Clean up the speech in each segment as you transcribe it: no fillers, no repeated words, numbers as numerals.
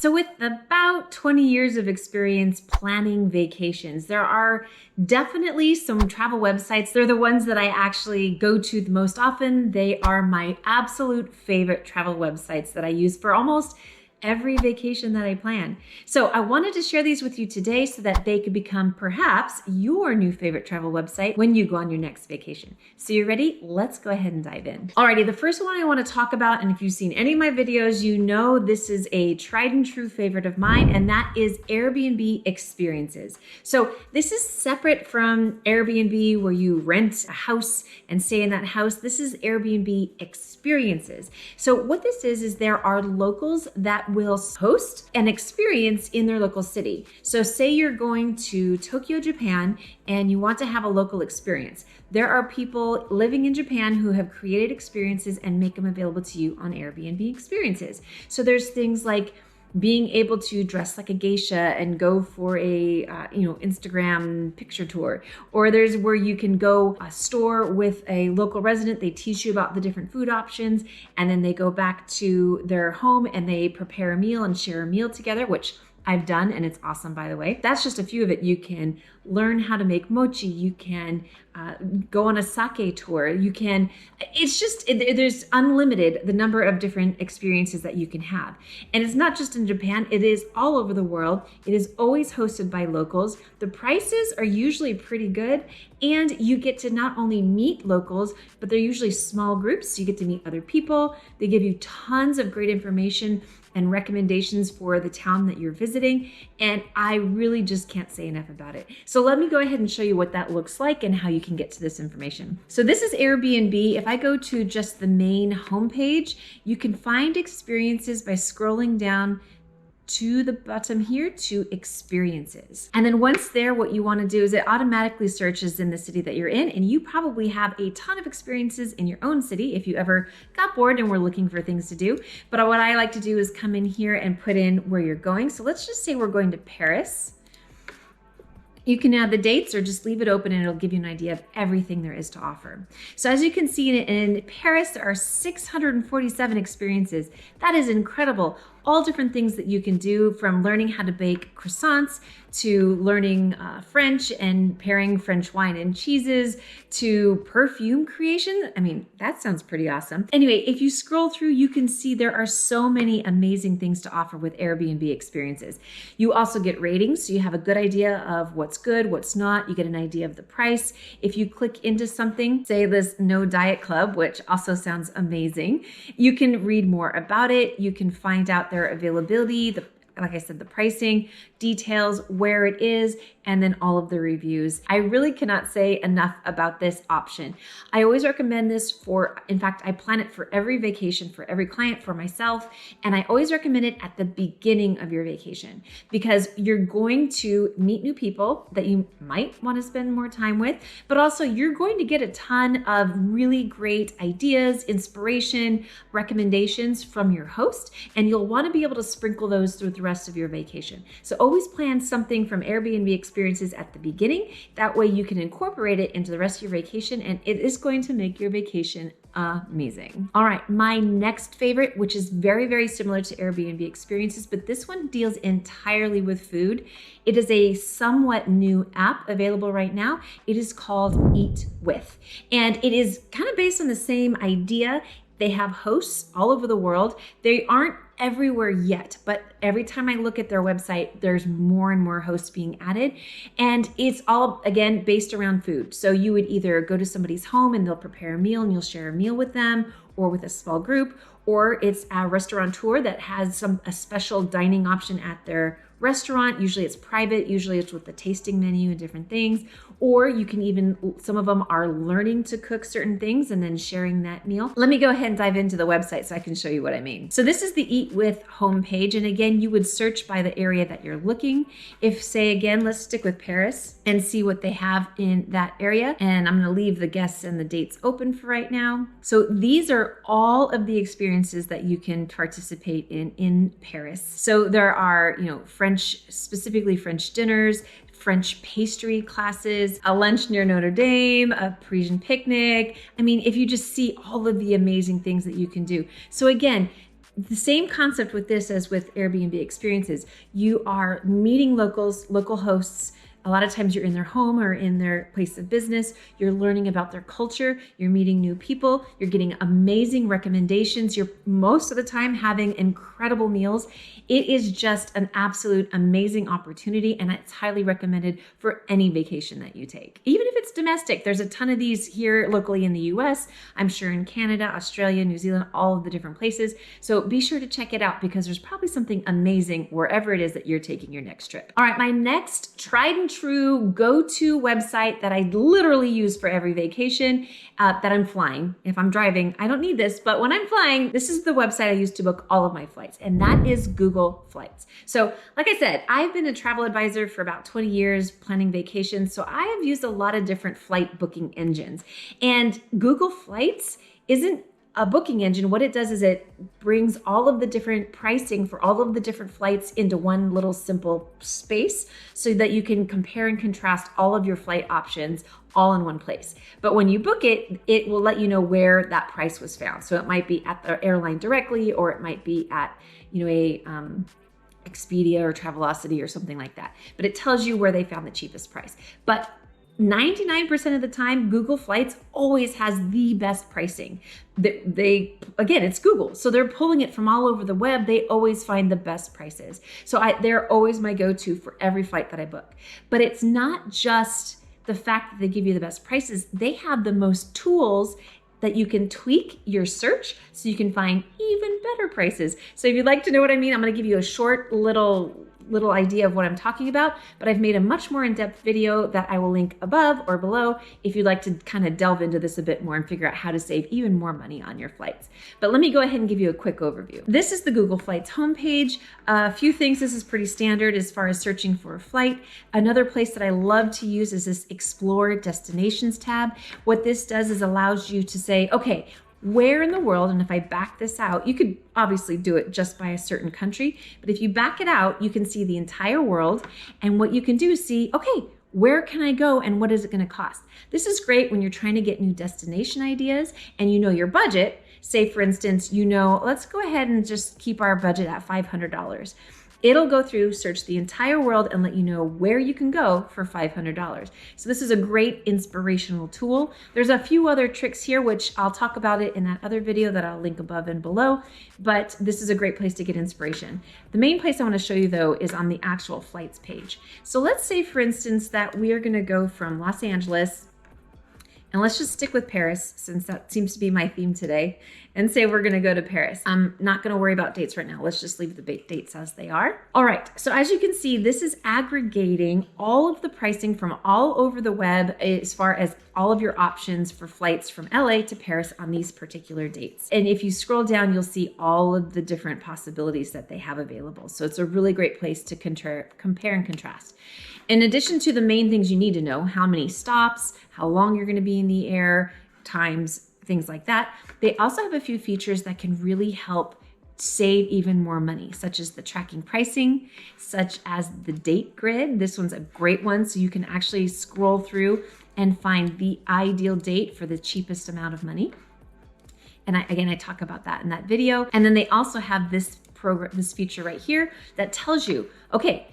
So with about 20 years of experience planning vacations, there are definitely some travel websites. They're the ones that I actually go to the most often. They are my absolute favorite travel websites that I use for almost every vacation that I plan. So I wanted to share these with you today so that they could become perhaps your new favorite travel website when you go on your next vacation. So you ready? Let's go ahead and dive in. Alrighty, the first one I want to talk about, and if you've seen any of my videos, you know this is a tried and true favorite of mine, and that is Airbnb Experiences. So this is separate from Airbnb where you rent a house and stay in that house. This is Airbnb Experiences. So what this is there are locals that will host an experience in their local city. So say you're going to Tokyo, Japan, and you want to have a local experience. There are people living in Japan who have created experiences and make them available to you on Airbnb Experiences. So there's things like being able to dress like a geisha and go for a Instagram picture tour, or there's where you can go store with a local resident. They teach you about the different food options, and then they go back to their home and they prepare a meal and share a meal together, which I've done, and it's awesome, by the way. That's just a few of it. You can learn how to make mochi. You can go on a sake tour. You can, there's unlimited the number of different experiences that you can have. And it's not just in Japan, it is all over the world. It is always hosted by locals. The prices are usually pretty good, and you get to not only meet locals, but they're usually small groups, so you get to meet other people. They give you tons of great information and recommendations for the town that you're visiting. And I really just can't say enough about it. So let me go ahead and show you what that looks like and how you can get to this information. So this is Airbnb. If I go to just the main homepage, you can find experiences by scrolling down to the bottom here to experiences. And then once there, what you want to do is it automatically searches in the city that you're in, and you probably have a ton of experiences in your own city if you ever got bored and were looking for things to do. But what I like to do is come in here and put in where you're going. So let's just say we're going to Paris. You can add the dates or just leave it open and it'll give you an idea of everything there is to offer. So as you can see in Paris, there are 647 experiences. That is incredible. All different things that you can do, from learning how to bake croissants to learning French and pairing French wine and cheeses to perfume creation. I mean, that sounds pretty awesome. Anyway, if you scroll through, you can see there are so many amazing things to offer with Airbnb Experiences. You also get ratings, so you have a good idea of what's good, what's not. You get an idea of the price. If you click into something, say this No Diet Club, which also sounds amazing, you can read more about it. You can find out their availability, like I said, the pricing, details, where it is, and then all of the reviews. I really cannot say enough about this option. I always recommend this in fact, I plan it for every vacation, for every client, for myself, and I always recommend it at the beginning of your vacation because you're going to meet new people that you might want to spend more time with, but also you're going to get a ton of really great ideas, inspiration, recommendations from your host, and you'll want to be able to sprinkle those through the rest of your vacation. So always plan something from Airbnb Experiences at the beginning. That way you can incorporate it into the rest of your vacation, and it is going to make your vacation amazing. All right, my next favorite, which is very, very similar to Airbnb Experiences, but this one deals entirely with food. It is a somewhat new app available right now. It is called EatWith, and it is kind of based on the same idea. They have hosts all over the world. They aren't everywhere yet, but every time I look at their website, there's more and more hosts being added. And it's all, again, based around food. So you would either go to somebody's home and they'll prepare a meal and you'll share a meal with them or with a small group, or it's a restaurateur that has a special dining option at their restaurant. Usually it's private, usually it's with the tasting menu and different things. Or you can even, some of them are learning to cook certain things and then sharing that meal. Let me go ahead and dive into the website so I can show you what I mean. So this is the EatWith homepage. And again, you would search by the area that you're looking. If say again, let's stick with Paris and see what they have in that area. And I'm gonna leave the guests and the dates open for right now. So these are all of the experiences that you can participate in Paris. So there are, French, specifically French dinners, French pastry classes, a lunch near Notre Dame, a Parisian picnic. I mean, if you just see all of the amazing things that you can do. So again, The same concept with this as with Airbnb Experiences. You are meeting locals, local hosts. A lot of times you're in their home or in their place of business. You're learning about their culture. You're meeting new people. You're getting amazing recommendations. You're most of the time having incredible meals. It is just an absolute amazing opportunity, and it's highly recommended for any vacation that you take. Even if it's domestic, there's a ton of these here locally in the US. I'm sure in Canada, Australia, New Zealand, all of the different places. So be sure to check it out because there's probably something amazing wherever it is that you're taking your next trip. All right, my next tried and true go-to website that I literally use for every vacation that I'm flying. If I'm driving, I don't need this, but when I'm flying, this is the website I use to book all of my flights, and that is Google Flights. So like I said, I've been a travel advisor for about 20 years planning vacations, so I have used a lot of different flight booking engines, and Google Flights isn't a booking engine. What it does is it brings all of the different pricing for all of the different flights into one little simple space so that you can compare and contrast all of your flight options all in one place. But when you book it, it will let you know where that price was found. So it might be at the airline directly, or it might be at, a Expedia or Travelocity or something like that. But it tells you where they found the cheapest price. But 99% of the time, Google Flights always has the best pricing. Again, it's Google, so they're pulling it from all over the web. They always find the best prices. So they're always my go-to for every flight that I book. But it's not just the fact that they give you the best prices. They have the most tools that you can tweak your search so you can find even better prices. So if you'd like to know what I mean, I'm gonna give you a short little idea of what I'm talking about, but I've made a much more in-depth video that I will link above or below if you'd like to kind of delve into this a bit more and figure out how to save even more money on your flights. But let me go ahead and give you a quick overview. This is the Google Flights homepage. A few things, this is pretty standard as far as searching for a flight. Another place that I love to use is this Explore Destinations tab. What this does is allows you to say, okay, where in the world, and if I back this out, you could obviously do it just by a certain country, but if you back it out, you can see the entire world, and what you can do is see, okay, where can I go and what is it gonna cost? This is great when you're trying to get new destination ideas and you know your budget. Say for instance, let's go ahead and just keep our budget at $500. It'll go through, search the entire world, and let you know where you can go for $500. So this is a great inspirational tool. There's a few other tricks here, which I'll talk about it in that other video that I'll link above and below, but this is a great place to get inspiration. The main place I want to show you though is on the actual flights page. So let's say for instance that we are going to go from Los Angeles, and let's just stick with Paris since that seems to be my theme today, and say we're gonna go to Paris. I'm not gonna worry about dates right now. Let's just leave the dates as they are. All right, so as you can see, this is aggregating all of the pricing from all over the web as far as all of your options for flights from LA to Paris on these particular dates. And if you scroll down, you'll see all of the different possibilities that they have available. So it's a really great place to compare and contrast. In addition to the main things you need to know, how many stops, how long you're gonna be in the air, times, things like that, they also have a few features that can really help save even more money, such as the tracking pricing, such as the date grid. This one's a great one, so you can actually scroll through and find the ideal date for the cheapest amount of money. And I talk about that in that video. And then they also have this feature right here that tells you, okay,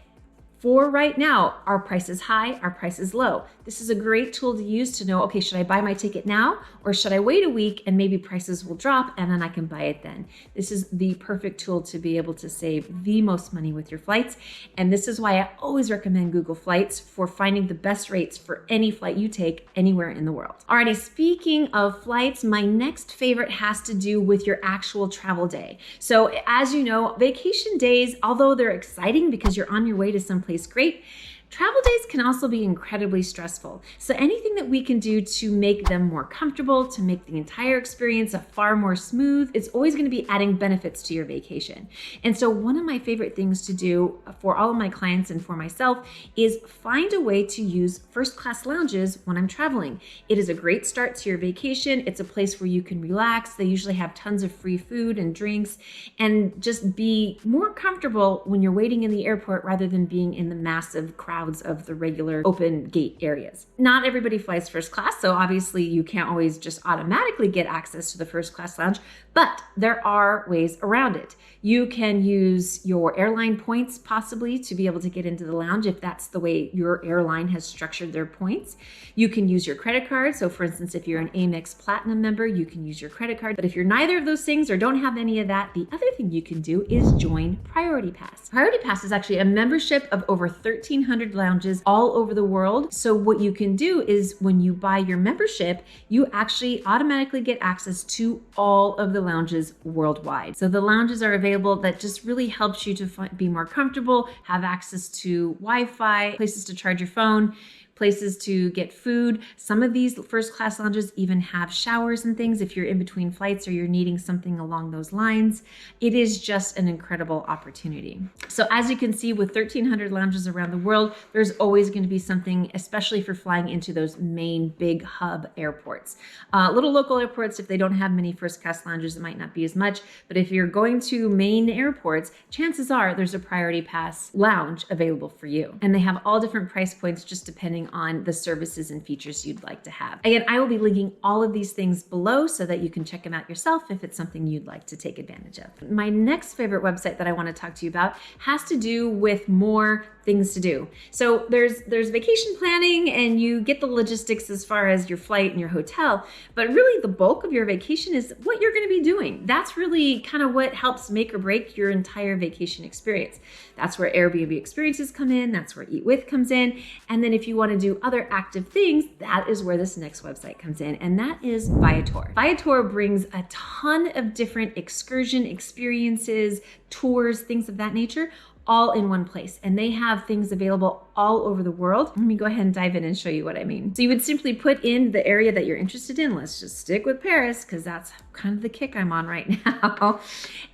for right now, our price is high, our price is low. This is a great tool to use to know, okay, should I buy my ticket now or should I wait a week and maybe prices will drop and then I can buy it then. This is the perfect tool to be able to save the most money with your flights. And this is why I always recommend Google Flights for finding the best rates for any flight you take anywhere in the world. Alrighty, speaking of flights, my next favorite has to do with your actual travel day. So as you know, vacation days, although they're exciting because you're on your way to someplace great, travel days can also be incredibly stressful. So anything that we can do to make them more comfortable, to make the entire experience a far more smooth, it's always going to be adding benefits to your vacation. And so one of my favorite things to do for all of my clients and for myself is find a way to use first class lounges when I'm traveling. It is a great start to your vacation. It's a place where you can relax. They usually have tons of free food and drinks and just be more comfortable when you're waiting in the airport rather than being in the massive crowd crowds of the regular open gate areas. Not everybody flies first class, so obviously you can't always just automatically get access to the first class lounge, but there are ways around it. You can use your airline points possibly to be able to get into the lounge if that's the way your airline has structured their points. You can use your credit card. So for instance, if you're an Amex Platinum member, you can use your credit card. But if you're neither of those things or don't have any of that, the other thing you can do is join Priority Pass. Priority Pass is actually a membership of over 1,300 lounges all over the world. So what you can do is when you buy your membership, you actually automatically get access to all of the lounges worldwide. So the lounges are available. That just really helps you to be more comfortable, have access to Wi-Fi, places to charge your phone, places to get food. Some of these first class lounges even have showers and things if you're in between flights or you're needing something along those lines. It is just an incredible opportunity. So as you can see, with 1,300 lounges around the world, there's always going to be something, especially for flying into those main big hub airports. Little local airports, if they don't have many first class lounges, it might not be as much. But if you're going to main airports, chances are there's a Priority Pass lounge available for you. And they have all different price points just depending on the services and features you'd like to have. Again, I will be linking all of these things below so that you can check them out yourself if it's something you'd like to take advantage of. My next favorite website that I want to talk to you about has to do with more things to do. So there's vacation planning and you get the logistics as far as your flight and your hotel, but really the bulk of your vacation is what you're going to be doing. That's really kind of what helps make or break your entire vacation experience. That's where Airbnb Experiences come in. That's where EatWith comes in. And then if you want to do other active things, that is where this next website comes in, and that is Viator. Viator brings a ton of different excursion experiences, tours, things of that nature, all in one place. And they have things available all over the world. Let me go ahead and dive in and show you what I mean. So you would simply put in the area that you're interested in. Let's just stick with Paris because that's kind of the kick I'm on right now.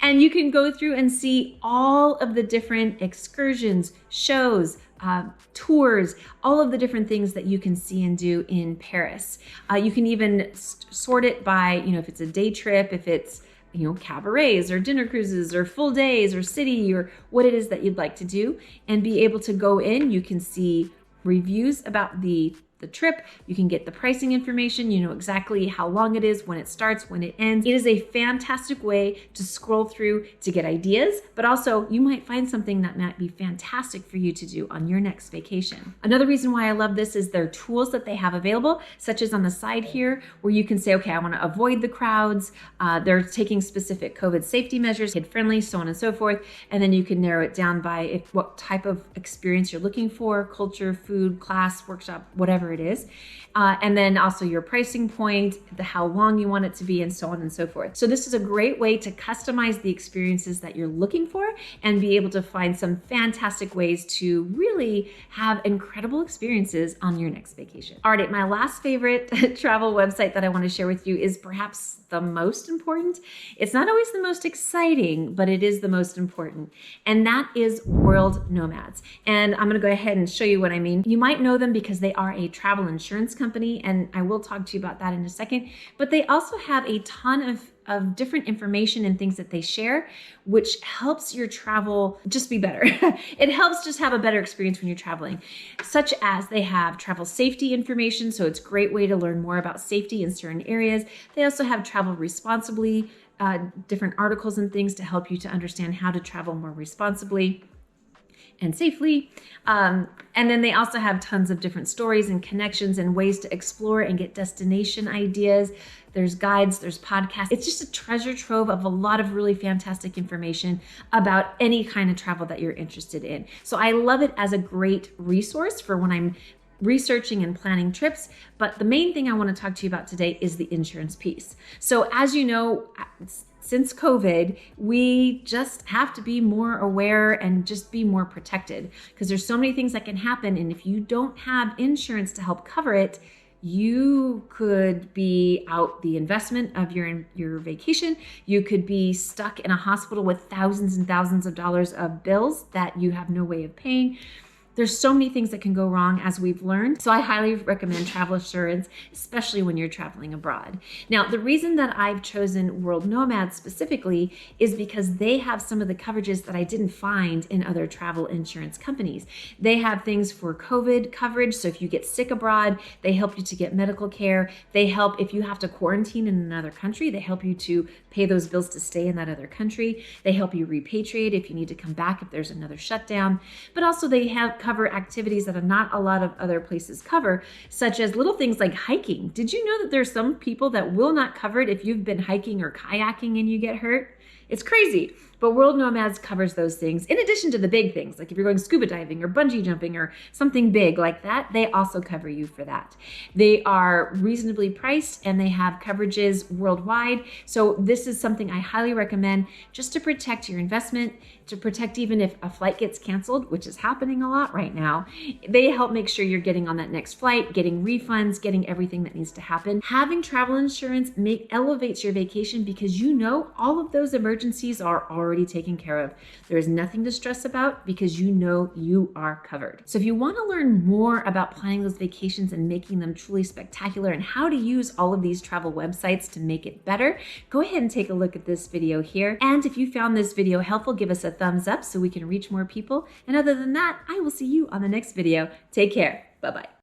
And you can go through and see all of the different excursions, shows, tours, all of the different things that you can see and do in Paris. You can even sort it by, if it's a day trip, if it's cabarets or dinner cruises or full days or city or what it is that you'd like to do, and be able to go in. You can see reviews about the trip. You can get the pricing information. You know exactly how long it is, when it starts, when it ends. It is a fantastic way to scroll through to get ideas, but also you might find something that might be fantastic for you to do on your next vacation. Another reason why I love this is their tools that they have available, such as on the side here, where you can say, okay, I want to avoid the crowds. They're taking specific COVID safety measures, kid-friendly, so on and so forth. And then you can narrow it down by what type of experience you're looking for, culture, food, class, workshop, whatever it is. And then also your pricing point, how long you want it to be, and so on and so forth. So this is a great way to customize the experiences that you're looking for and be able to find some fantastic ways to really have incredible experiences on your next vacation. All right, my last favorite travel website that I want to share with you is perhaps the most important. It's not always the most exciting, but it is the most important. And that is World Nomads. And I'm going to go ahead and show you what I mean. You might know them because they are a travel insurance company, and I will talk to you about that in a second. But they also have a ton of different information and things that they share, which helps your travel just be better. It helps just have a better experience when you're traveling, such as they have travel safety information. So it's a great way to learn more about safety in certain areas. They also have travel responsibly, different articles and things to help you to understand how to travel more responsibly and safely. And then they also have tons of different stories and connections and ways to explore and get destination ideas. There's guides, there's podcasts. It's just a treasure trove of a lot of really fantastic information about any kind of travel that you're interested in. So I love it as a great resource for when I'm researching and planning trips. But the main thing I want to talk to you about today is the insurance piece. So as you know, since COVID, we just have to be more aware and just be more protected because there's so many things that can happen. And if you don't have insurance to help cover it, you could be out the investment of your vacation. You could be stuck in a hospital with thousands and thousands of dollars of bills that you have no way of paying. There's so many things that can go wrong, as we've learned. So I highly recommend travel insurance, especially when you're traveling abroad. Now, the reason that I've chosen World Nomad specifically is because they have some of the coverages that I didn't find in other travel insurance companies. They have things for COVID coverage. So if you get sick abroad, they help you to get medical care. They help if you have to quarantine in another country. They help you to pay those bills to stay in that other country. They help you repatriate if you need to come back if there's another shutdown. But also they have cover activities that are not a lot of other places cover, such as little things like hiking. Did you know that there's some people that will not cover it if you've been hiking or kayaking and you get hurt? It's crazy. But World Nomads covers those things in addition to the big things, like if you're going scuba diving or bungee jumping or something big like that, they also cover you for that. They are reasonably priced and they have coverages worldwide. So this is something I highly recommend just to protect your investment, to protect even if a flight gets canceled, which is happening a lot right now. They help make sure you're getting on that next flight, getting refunds, getting everything that needs to happen. Having travel insurance elevates your vacation because you know all of those emergencies are already taken care of. There is nothing to stress about because you know you are covered. So if you want to learn more about planning those vacations and making them truly spectacular and how to use all of these travel websites to make it better, go ahead and take a look at this video here. And if you found this video helpful, give us a thumbs up so we can reach more people. And other than that, I will see you on the next video. Take care. Bye-bye.